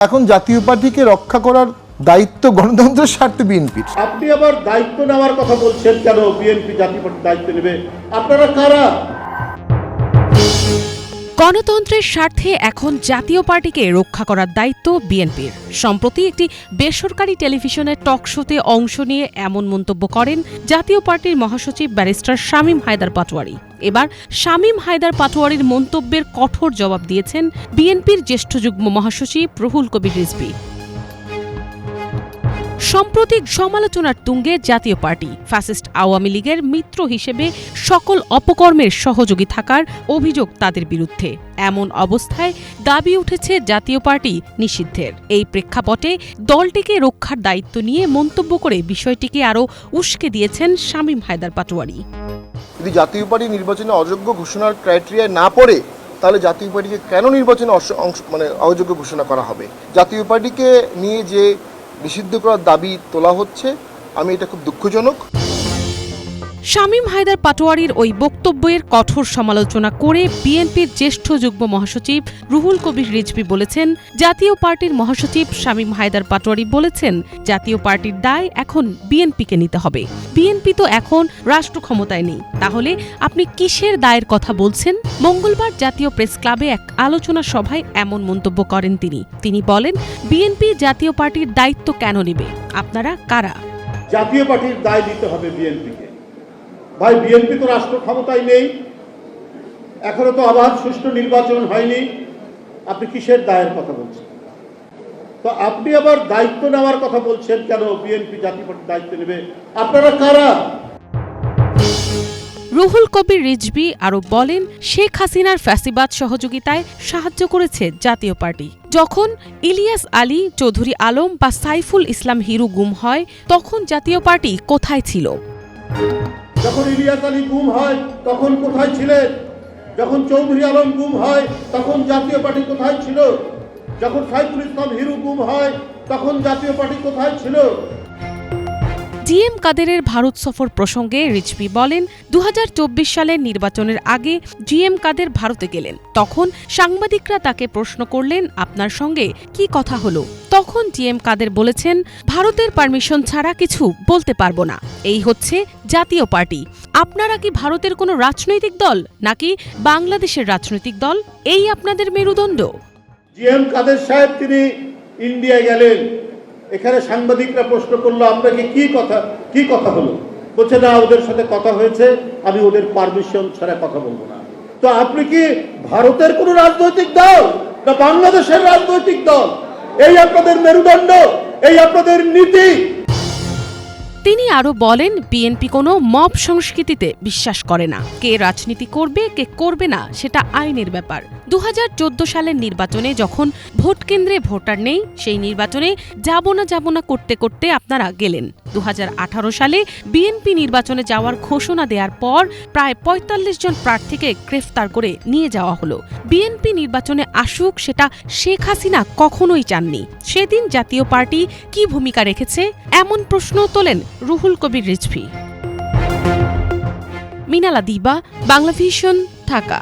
এখন জাতীয় পার্টিকে রক্ষা করার দায়িত্ব গণতন্ত্রের স্বার্থে বিএনপির। আপনি আবার দায়িত্ব নেওয়ার কথা বলছেন কেন? বিএনপি জাতীয় পার্টির দায়িত্ব নেবে? আপনারা কারা? গণতন্ত্রের স্বার্থে এখন জাতীয় পার্টিকে রক্ষা করার দায়িত্ব বিএনপির। সম্প্রতি একটি বেসরকারি টেলিভিশনের টক শোতে অংশ নিয়ে এমন মন্তব্য করেন জাতীয় পার্টির মহাসচিব ব্যারিস্টার শামীম হায়দার পাটোয়ারী। এবার শামীম হায়দার পাটোয়ারীর মন্তব্যের কঠোর জবাব দিয়েছেন বিএনপির জ্যেষ্ঠ যুগ্ম মহাসচিব রুহুল কবির রিজভী। সম্প্রতি সমালোচনার তুঙ্গে জাতীয় পার্টি ফ্যাসিস্ট আওয়ামী লীগের মিত্র হিসেবে সকল অপকর্মের সহযোগী থাকার অভিযোগ তাদের বিরুদ্ধে। এমন অবস্থায় দাবি উঠেছে জাতীয় পার্টি নিষিদ্ধের। এই প্রেক্ষাপটে দলটিকে রক্ষার দায়িত্ব নিয়ে মন্তব্য করে বিষয়টিকে আরও উস্কে দিয়েছেন শামীম হায়দার পাটোয়ারী। যদি জাতীয় পার্টি নির্বাচনে অযোগ্য ঘোষণার ক্রাইটেরিয়ায় না পড়ে, তাহলে জাতীয় পার্টিকে কেন নির্বাচনে অযোগ্য ঘোষণা করা হবে? জাতীয় পার্টিকে নিয়ে যে নিষিদ্ধ করার দাবি তোলা হচ্ছে, আমি এটা খুব দুঃখজনক। শামীম হায়দার পাটোয়ারীর ওই বক্তব্যের কঠোর সমালোচনা করে বিএনপির জ্যেষ্ঠ যুগ্ম মহাসচিব রুহুল কবির রিজভী বলেছেন, জাতীয় পার্টির মহাসচিব শামীম হায়দার পাটোয়ারী বলেছেন, জাতীয় পার্টির দায় এখন বিএনপিকে নিতে হবে। বিএনপি তো এখন রাষ্ট্র ক্ষমতায় নেই, তাহলে আপনি কিসের দায়ের কথা বলছেন? মঙ্গলবার জাতীয় প্রেস ক্লাবে এক আলোচনা সভায় এমন মন্তব্য করেন তিনি বলেন, বিএনপি জাতীয় পার্টির দায়িত্ব কেন নেবে? আপনারা কারা? জাতীয় পার্টির দায় দিতে হবে বিএনপিকে। ভাই, বিএনপি তো রাষ্ট্র ক্ষমতায় নেই, এখনো তো আবার সুষ্ঠু নির্বাচন হয়নি। আপনি কিসের দায়ের কথা বলছেন? তো আপনি আবার দায়িত্ব নেওয়ার কথা বলছেন কেন? বিএনপি জাতীয় পার্টির দায়িত্ব নেবে? আপনারা কারা? রুহুল কবির রিজভী আরও বলেন, শেখ হাসিনার ফ্যাসিবাদ সহযোগিতায় সাহায্য করেছে জাতীয় পার্টি। যখন ইলিয়াস আলী, চৌধুরী আলম বা সাইফুল ইসলাম হিরু গুম হয়, তখন জাতীয় পার্টি কোথায় ছিল? যখন ইলিয়াস আলী গুম হয় তখন কোথায় ছিলেন? যখন চৌধুরী আলম গুম হয় তখন জাতীয় পার্টি কোথায় ছিল? যখন সাইফুল ইসলাম হিরু গুম হয় তখন জাতীয় পার্টি কোথায় ছিল? জিএম কাদেরের ভারত সফর প্রসঙ্গে রিজভী বলেন, 2024 সালের নির্বাচনের আগে জিএম কাদের ভারতে গেলেন। তখন সাংবাদিকরা তাকে প্রশ্ন করলেন, আপনার সঙ্গে কি কথা হলো? তখন জিএম কাদের বলেছেন, ভারতের পারমিশন ছাড়া কিছু বলতে পারবো না। এই হচ্ছে জাতীয় পার্টি। আপনারা কি ভারতের কোনো রাজনৈতিক দল নাকি বাংলাদেশের রাজনৈতিক দল? এই আপনাদের মেরুদণ্ড? জিএম কাদের সাহেব তিনি ইন্ডিয়া গেলেন, এখানে সাংবাদিকরা প্রশ্ন করলো, আপনাকে কি কথা হলো? বলছে, না, ওদের সাথে কথা হয়েছে, আমি ওদের পারমিশন ছাড়া কথা বলবো না। তো আপনি কি ভারতের কোন রাজনৈতিক দল না বাংলাদেশের রাজনৈতিক দল? এই আপনাদের মেরুদণ্ড, এই আপনাদের নীতি। তিনি আরও বলেন, বিএনপি কোনো মব সংস্কৃতিতে বিশ্বাস করে না। কে রাজনীতি করবে কে করবে না সেটা আইনের ব্যাপার। 2014 সালের নির্বাচনে যখন ভোট কেন্দ্রে ভোটার নেই, সেই নির্বাচনে যাব না করতে করতে আপনারা গেলেন। 2018 সালে বিএনপি নির্বাচনে যাওয়ার ঘোষণা দেওয়ার পর প্রায় 45 জন প্রার্থীকে গ্রেফতার করে নিয়ে যাওয়া হলো। বিএনপি নির্বাচনে আসুক, সেটা শেখ হাসিনা কখনোই চাননি। সেদিন জাতীয় পার্টি কি ভূমিকা রেখেছে এমন প্রশ্ন তোলেন রুহুল কবির রিজভী। মিনালা দিবা, বাংলাভিশন, ঢাকা।